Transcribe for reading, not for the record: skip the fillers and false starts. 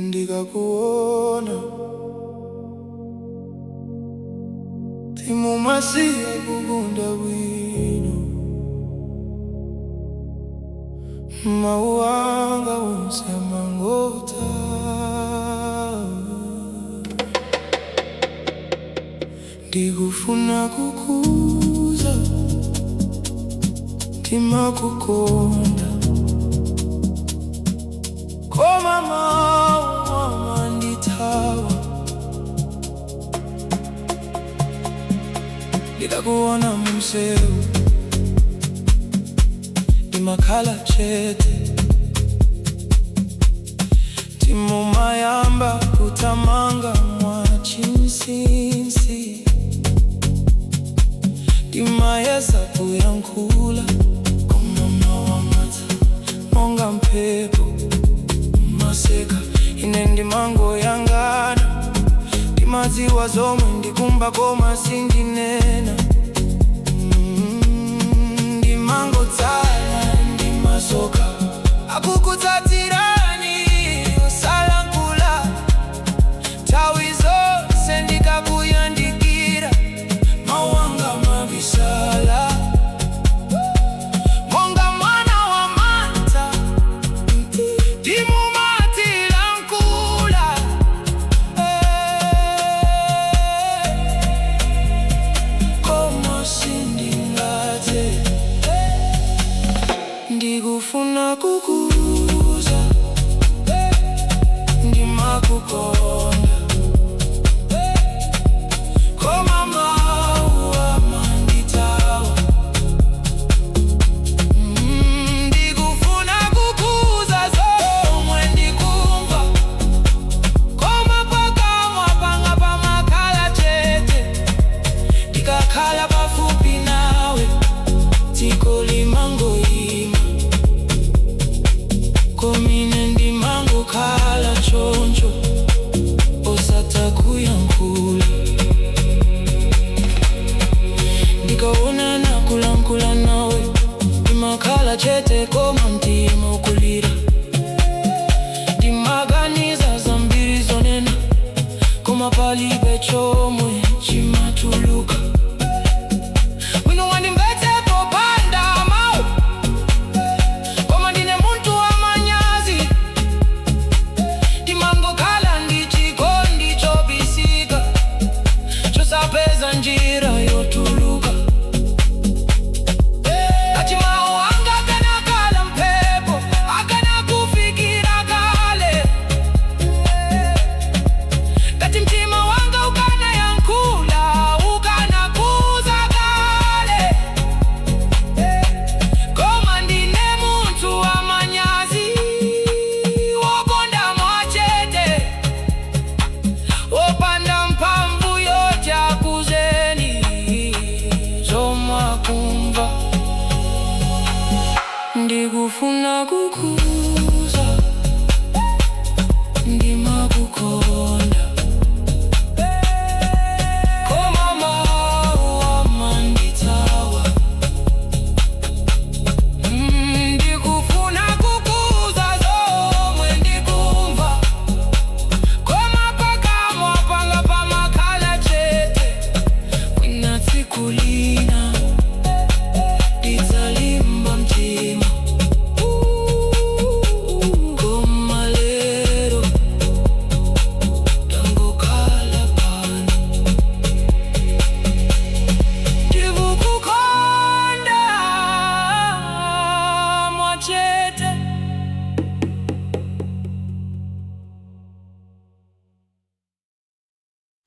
ndikakuona timumasiye kukunda bwino mawu anga wonse amangota ndikufuna kukuza timakukonda koma mawu amandithawa ndikakuona mumsewu ndimakhala chete timumayamba kutamanga mwachinsinsi timayesa kuyankhula koma wamadza monga mphepo maseka ine ndimangoyang'ana ndimadziwa zomwe ndikumba koma sindinena ndimangotsala ndimasoka akukutsatirani osalankhula nthawi zonse ndikakuyandikira mawu anga mabisala monga mwana wamantha ndimumatilankhula koma sindingathe ndikufuna kukuza ndimakukonda koma mawu amandithawa ndikufuna kukuza zomwe ndikumva koma pakamwa panga pamakhala chete ndikakhala pafupi nawe dziko limangoyima komine ndimangokhala choncho osatha kuyankhula ndikaona nakulankhula nawe ndimakhala chete koma